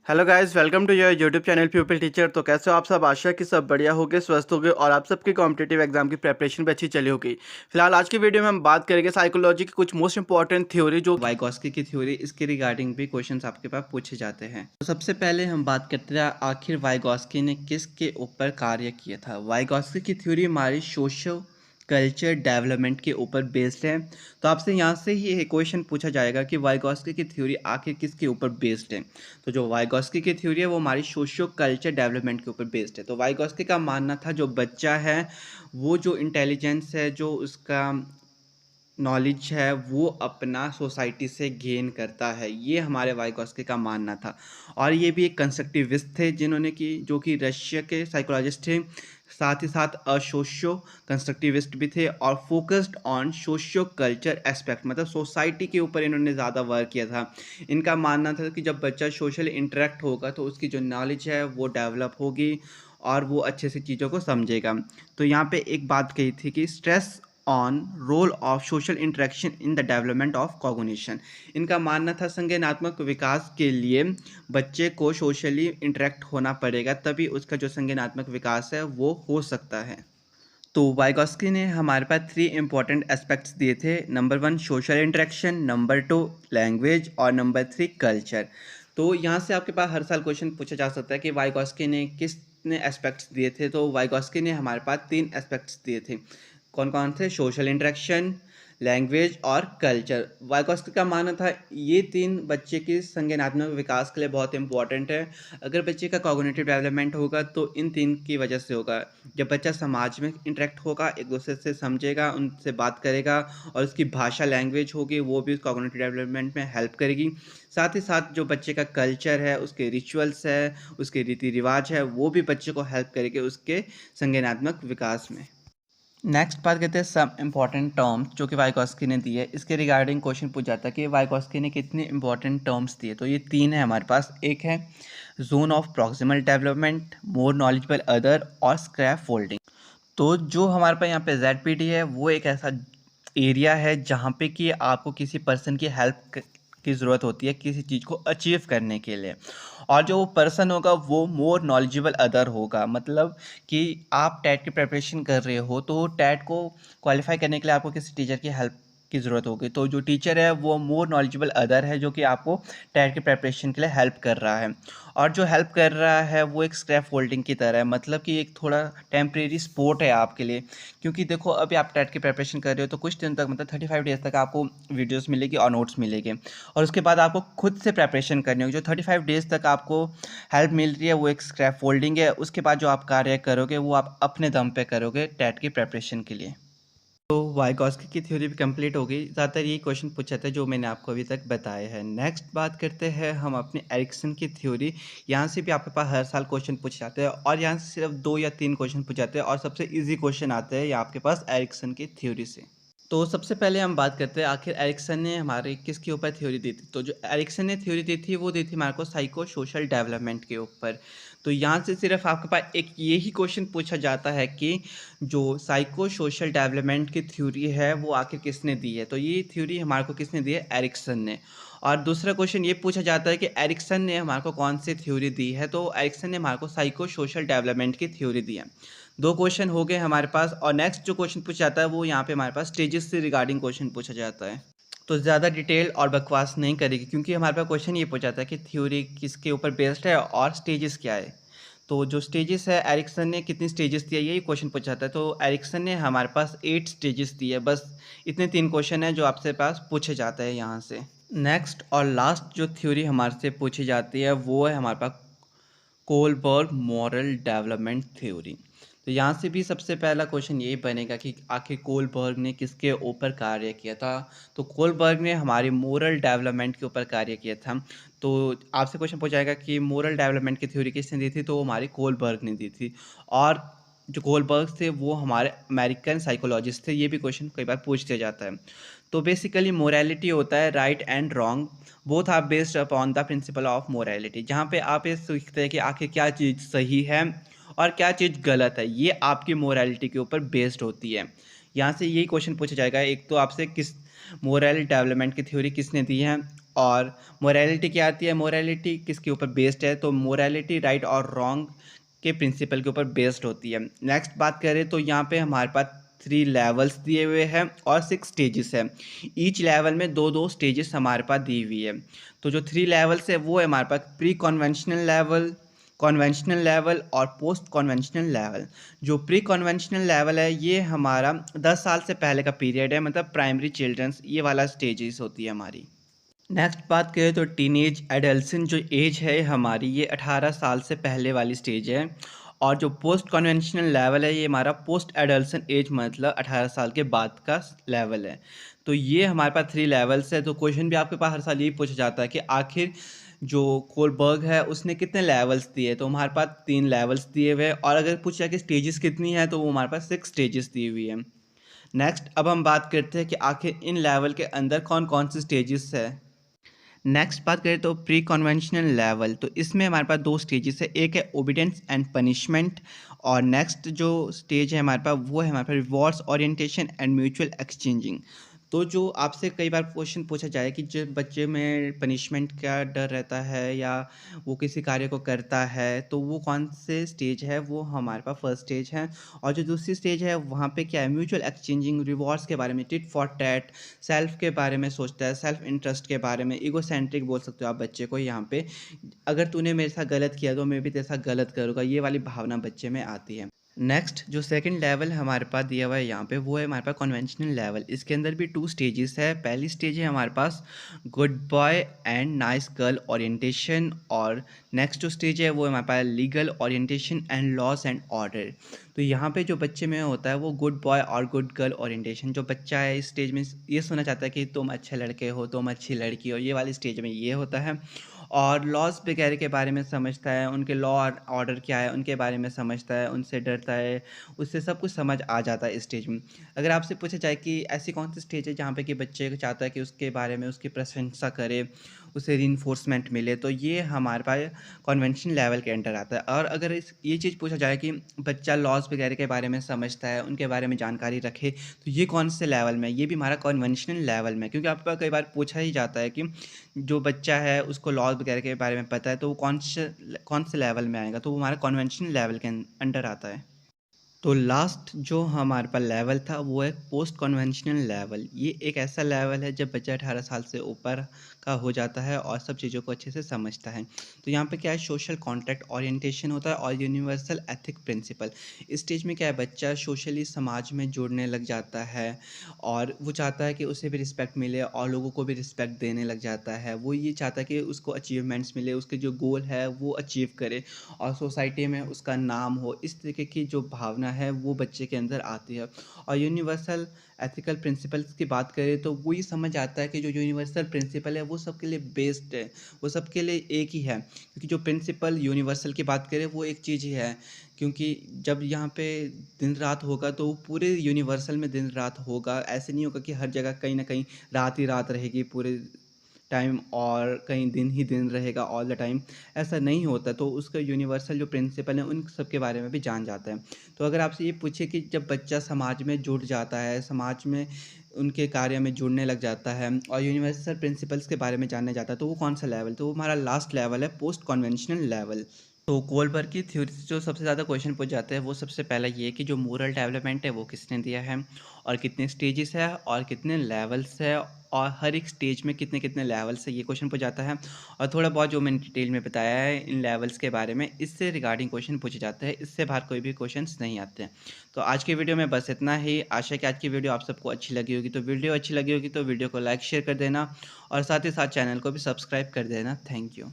Hello guys, welcome to your YouTube channel people teacher. तो कैसे हो आप सब? आशा कि सब बढ़िया होगे, स्वस्थ होगे और आप सबकी कॉम्पिटिटिव एग्जाम की प्रिपरेशन भी अच्छी चली होगी। फिलहाल आज की वीडियो में हम बात करेंगे साइकोलॉजी की कुछ मोस्ट इंपॉर्टेंट थ्योरी, जो वाइगोस्की की थ्योरी, इसके रिगार्डिंग भी क्वेश्चंस आपके पास पूछे जाते हैं। तो सबसे पहले हम बात करते हैं आखिर वाइगोस्की ने किसके ऊपर कार्य किया था। वाइगोस्की की थ्योरी हमारी सोशल कल्चर डेवलपमेंट के ऊपर बेस्ड है। तो आपसे यहाँ से ही एक क्वेश्चन पूछा जाएगा कि वाइगोस्की की थ्योरी आखिर किसके ऊपर बेस्ड है। तो जो वाइगोस्की की थ्योरी है वो हमारी सोशियो कल्चर डेवलपमेंट के ऊपर बेस्ड है। तो वाइगोस्की का मानना था जो बच्चा है वो जो इंटेलिजेंस है, जो उसका नॉलेज है, वो अपना सोसाइटी से गेन करता है। ये हमारे वाइगोस्की का मानना था। और ये भी एक कंस्ट्रक्टिविस्ट थे जिन्होंने कि जो कि रशिया के साइकोलॉजिस्ट थे, साथ ही साथ सोशियो कंस्ट्रक्टिविस्ट भी थे और focused on socio culture aspect, मतलब सोसाइटी के ऊपर इन्होंने ज़्यादा वर्क किया था। इनका मानना था कि जब बच्चा सोशली इंटरेक्ट होगा तो उसकी जो नॉलेज है वो डेवलप होगी और वो अच्छे से चीज़ों को समझेगा। तो यहाँ पे एक बात कही थी कि stress on roll of social interaction in the development of cognition. इनका मानना था संज्ञानात्मक विकास के लिए बच्चे को सोशली इंटरेक्ट होना पड़ेगा, तभी उसका जो संज्ञानात्मक विकास है वो हो सकता है। तो वाइगोस्की ने हमारे पास 3 इंपॉर्टेंट एस्पेक्ट्स दिए थे। Number 1 social interaction, number 2 language और नंबर 3 कल्चर। तो यहाँ से आपके पास हर साल क्वेश्चन पूछा जा सकता है कि वाइगोस्की ने कितने एस्पेक्ट्स दिए थे। तो वाइगोस्की ने हमारे पास 3 एस्पेक्ट्स दिए थे। कौन कौन थे? सोशल इंटरेक्शन, लैंग्वेज और कल्चर। वाइगोस्की का मानना था ये 3 बच्चे के संज्ञानात्मक विकास के लिए बहुत इंपॉर्टेंट है। अगर बच्चे का कॉग्निटिव डेवलपमेंट होगा तो इन 3 की वजह से होगा। जब बच्चा समाज में इंटरेक्ट होगा, एक दूसरे से समझेगा, उनसे बात करेगा और उसकी भाषा लैंग्वेज होगी वो भी कॉग्निटिव डेवलपमेंट में हेल्प करेगी। साथ ही साथ जो बच्चे का कल्चर है, उसके रिचुअल्स है, उसके रीति रिवाज है, वो भी बच्चे को हेल्प करेंगे उसके संज्ञानात्मक विकास में। नेक्स्ट बात करते हैं सम इम्पॉर्टेंट टर्म्स जो कि वाइगोस्की ने दी है। इसके रिगार्डिंग क्वेश्चन पूछ जाता है कि वाइगोस्की ने कितने इंपॉर्टेंट टर्म्स दिए। तो ये 3 है हमारे पास। एक है zone of proximal development, more knowledgeable other और स्क्रैप फोल्डिंग। तो जो हमारे पास यहाँ पे ZPD है वो एक ऐसा एरिया है जहाँ पे कि आपको किसी पर्सन की हेल्प की ज़रूरत होती है किसी चीज़ को अचीव करने के लिए, और जो पर्सन होगा वो मोर नॉलेजेबल अदर होगा। मतलब कि आप टैट की प्रिपरेशन कर रहे हो तो टैट को क्वालिफाई करने के लिए आपको किसी टीचर की हेल्प की ज़रूरत होगी। तो जो टीचर है वो मोर नॉलेजेबल अदर है जो कि आपको टैट की प्रिपरेशन के लिए हेल्प कर रहा है। और जो हेल्प कर रहा है वो एक स्क्रैप फोल्डिंग की तरह है, मतलब कि एक थोड़ा टेम्परेरी सपोर्ट है आपके लिए। क्योंकि देखो अभी आप टेट की प्रिपरेशन कर रहे हो तो कुछ दिन तक, मतलब 35 डेज तक आपको वीडियोस मिलेगी और नोट्स मिलेंगे, और उसके बाद आपको खुद से प्रिपरेशन करनी होगी। जो 35 डेज तक आपको हेल्प मिल रही है वो एक स्क्रैप फोल्डिंग है। उसके बाद जो आप कार्य करोगे वो आप अपने दम पे करोगे टेट की प्रिपरेशन के लिए। तो वाइगोस्की की थ्योरी भी कंप्लीट हो गई। ज़्यादातर यही क्वेश्चन पूछा था जो मैंने आपको अभी तक बताया है। नेक्स्ट बात करते हैं हम अपने एरिक्सन की थ्योरी। यहाँ से भी आपके पास हर साल क्वेश्चन पूछे जाते हैं और यहाँ से सिर्फ 2 या 3 क्वेश्चन पूछे जाते हैं और सबसे इजी क्वेश्चन आते हैं यहाँ आपके पास एरिक्सन की थ्योरी से। तो सबसे पहले हम बात करते हैं आखिर एरिक्सन ने हमारे किसके ऊपर थ्योरी दी थी। तो जो एरिक्सन ने थ्योरी दी थी वो दी थी हमारे को साइको सोशल डेवलपमेंट के ऊपर। तो यहाँ से सिर्फ आपके पास एक यही क्वेश्चन पूछा जाता है कि जो साइको सोशल डेवलपमेंट की थ्योरी है वो आखिर किसने दी है। तो ये थ्योरी हमारे को किसने दी है? एरिक्सन ने। और दूसरा क्वेश्चन ये पूछा जाता है कि एरिक्सन ने हमारे को कौन सी थ्योरी दी है। तो एरिक्सन ने हमारे को साइको सोशल डेवलपमेंट की थ्योरी दी है। 2 क्वेश्चन हो गए हमारे पास। और नेक्स्ट जो क्वेश्चन पूछा जाता है वो यहाँ पे हमारे पास स्टेजेस से रिगार्डिंग क्वेश्चन पूछा जाता है। तो ज़्यादा डिटेल और बकवास नहीं करेगी क्योंकि हमारे पास क्वेश्चन ये पूछा जाता है कि थ्योरी किसके ऊपर बेस्ड है और स्टेजेस क्या है। तो जो स्टेजेस है एरिक्सन ने कितनी स्टेजेस दिया यही क्वेश्चन पूछा जाता है। तो एरिक्सन ने हमारे पास 8 स्टेजेस दिए है। बस इतने 3 क्वेश्चन है जो आपसे पास पूछे जाते हैं यहाँ से। नेक्स्ट और लास्ट जो थ्योरी हमारे से पूछी जाती है वो है हमारे पास कोलबर्ग मॉरल डेवलपमेंट थ्योरी। तो यहाँ से भी सबसे पहला क्वेश्चन यही बनेगा कि आखिर कोलबर्ग ने किसके ऊपर कार्य किया था। तो कोलबर्ग ने हमारी मोरल डेवलपमेंट के ऊपर कार्य किया था। तो आपसे क्वेश्चन पूछा जाएगा कि मोरल डेवलपमेंट की थ्योरी किसने दी थी। तो वो हमारी कोलबर्ग ने दी थी। और जो कोलबर्ग थे वो हमारे अमेरिकन साइकोलॉजिस्ट थे। ये भी क्वेश्चन कई बार पूछ दिया जाता है। तो बेसिकली मोरालिटी होता है right and wrong, both are based upon the principle of morality, जहाँ पे आप ये सीखते हैं कि आखिर क्या चीज़ सही है और क्या चीज़ गलत है। ये आपकी मोरालिटी के ऊपर बेस्ड होती है। यहाँ से यही क्वेश्चन पूछा जाएगा, एक तो आपसे किस मोरल डेवलपमेंट की थ्योरी किसने दी है, और मोरालिटी क्या आती है, मोरालिटी किसके ऊपर बेस्ड है, तो मोरालिटी राइट और रॉन्ग के प्रिंसिपल के ऊपर बेस्ड होती है। नेक्स्ट बात करें तो यहाँ पे हमारे पास 3 लेवल्स दिए हुए हैं और 6 स्टेजेस हैं। ईच लेवल में 2-2 स्टेजेस हमारे पास दी हुई है। तो जो 3 लेवल्स है वो है हमारे पास pre conventional level, conventional level और पोस्ट कन्वेंशनल लेवल। जो प्री कन्वेंशनल लेवल है ये हमारा 10 साल से पहले का पीरियड है, मतलब प्राइमरी चिल्ड्रंस, ये वाला स्टेजेस होती है हमारी। नेक्स्ट बात करें तो टीनेज एडल्सन जो एज है हमारी, ये 18 साल से पहले वाली स्टेज है। और जो पोस्ट कन्वेंशनल लेवल है ये हमारा पोस्ट एडल्सन एज, मतलब 18 साल के बाद का लेवल है। तो ये हमारे पास 3 लेवल्स है। तो क्वेश्चन भी आपके पास हर साल यही पूछा जाता है कि आखिर जो कोलबर्ग है उसने कितने लेवल्स दिए, तो हमारे पास 3 लेवल्स दिए हुए हैं। और अगर पूछा कि स्टेजेस कितनी है तो वो हमारे पास 6 स्टेजेस दी हुई है। नेक्स्ट अब हम बात करते हैं कि आखिर इन लेवल के अंदर कौन कौन सी स्टेजेस है। नेक्स्ट बात करें तो प्री कन्वेंशनल लेवल, तो इसमें हमारे पास 2 स्टेजेस है, एक है ओबीडियंस एंड पनिशमेंट और नेक्स्ट जो स्टेज है हमारे पास वो है हमारे पास rewards orientation and mutual exchanging. तो जो आपसे कई बार क्वेश्चन पूछा जाए कि जो बच्चे में पनिशमेंट का डर रहता है या वो किसी कार्य को करता है तो वो कौन से स्टेज है, वो हमारे पास फर्स्ट स्टेज है। और जो दूसरी स्टेज है वहाँ पे क्या है, म्यूचुअल एक्सचेंजिंग, रिवॉर्ड्स के बारे में, टिट फॉर टैट, सेल्फ के बारे में सोचता है, सेल्फ इंटरेस्ट के बारे में, ईगोसेंट्रिक बोल सकते हो आप बच्चे को यहाँ पे। अगर तूने मेरे साथ गलत किया तो मैं भी तेरे साथ गलत करूँगा, ये वाली भावना बच्चे में आती है। नेक्स्ट जो सेकंड लेवल हमारे पास दिया हुआ है यहाँ पे वो है हमारे पास कन्वेंशनल लेवल। इसके अंदर भी 2 स्टेजेस है। पहली स्टेज है हमारे पास good boy and nice girl orientation और नेक्स्ट जो स्टेज है वो है हमारे पास legal orientation and laws and order. तो यहाँ पे जो बच्चे में होता है वो गुड बॉय और गुड गर्ल ओरिएंटेशन। जो बच्चा है इस स्टेज में ये सुनना चाहता है कि तुम अच्छे लड़के हो, तुम अच्छी लड़की हो, ये वाली स्टेज में ये होता है। और लॉस वगैरह के बारे में समझता है, उनके लॉ और ऑर्डर क्या है उनके बारे में समझता है, उनसे डरता है, उससे सब कुछ समझ आ जाता है इस स्टेज में। अगर आपसे पूछा जाए कि ऐसी कौन सी स्टेज है जहाँ पे कि बच्चे को चाहता है कि उसके बारे में उसकी प्रशंसा करे, उसे रीइंफोर्समेंट मिले, तो ये हमारे पास कन्वेंशन लेवल के अंडर आता है। और अगर इस ये चीज़ पूछा जाए कि बच्चा लॉज वगैरह के बारे में समझता है, उनके बारे में जानकारी रखे, तो ये कौन से लेवल में, ये भी हमारा कन्वेंशनल लेवल में। क्योंकि आपके पास कई बार पूछा ही जाता है कि जो बच्चा है उसको लॉज वगैरह के बारे में पता है तो वो कौन से लेवल में आएगा, तो वो हमारा कन्वेंशनल लेवल के अंडर आता है। तो लास्ट जो हमारे पास लेवल था वो है पोस्ट कन्वेंशनल लेवल। ये एक ऐसा लेवल है जब बच्चा 18 साल से ऊपर का हो जाता है और सब चीज़ों को अच्छे से समझता है। तो यहाँ पे क्या है, सोशल कॉन्ट्रैक्ट ओरिएंटेशन होता है और यूनिवर्सल एथिक प्रिंसिपल। इस स्टेज में क्या है, बच्चा सोशली समाज में जुड़ने लग जाता है और वो चाहता है कि उसे भी रिस्पेक्ट मिले और लोगों को भी रिस्पेक्ट देने लग जाता है। वो ये चाहता है कि उसको अचीवमेंट्स मिले, उसके जो गोल है वो अचीव करे और सोसाइटी में उसका नाम हो। इस तरीके की जो भावना है वो बच्चे के अंदर आती है। और यूनिवर्सल एथिकल प्रिंसिपल्स की बात करें तो वो ये समझ आता है कि जो यूनिवर्सल प्रिंसिपल है वो सबके लिए बेस्ड है, वो सबके लिए एक ही है। क्योंकि जो प्रिंसिपल यूनिवर्सल की बात करें वो एक चीज़ ही है। क्योंकि जब यहाँ पे दिन रात होगा तो पूरे यूनिवर्सल में दिन रात होगा। ऐसे नहीं होगा कि हर जगह कहीं ना कहीं रात ही रात रहेगी पूरे टाइम और कहीं दिन ही दिन रहेगा ऑल द टाइम, ऐसा नहीं होता। तो उसका यूनिवर्सल जो प्रिंसिपल है उन सब के बारे में भी जान जाता है। तो अगर आपसे ये पूछे कि जब बच्चा समाज में जुड़ जाता है, समाज में उनके कार्य में जुड़ने लग जाता है और यूनिवर्सल प्रिंसिपल्स के बारे में जानने जाता है, तो वो कौन सा लेवल, तो वो हमारा लास्ट लेवल है पोस्ट कन्वेंशनल लेवल। तो कोलबर्ग की थ्योरी से जो सबसे ज़्यादा क्वेश्चन पूछ जाते हैं वो सबसे पहला ये कि जो मोरल डेवलपमेंट है वो किसने दिया है और कितने स्टेजेस है और कितने लेवल्स है और हर एक स्टेज में कितने कितने लेवल्स है, ये क्वेश्चन पूछ जाता है। और थोड़ा बहुत जो मैंने डिटेल में बताया है इन लेवल्स के बारे में, इससे रिगार्डिंग क्वेश्चन पूछे जाते हैं, इससे बाहर कोई भी क्वेश्चंस नहीं आते हैं। तो आज की वीडियो में बस इतना ही। आशा है कि आज की वीडियो आप सबको अच्छी लगी होगी। तो वीडियो अच्छी लगी होगी तो वीडियो को लाइक शेयर कर देना और साथ ही साथ चैनल को भी सब्सक्राइब कर देना। Thank you.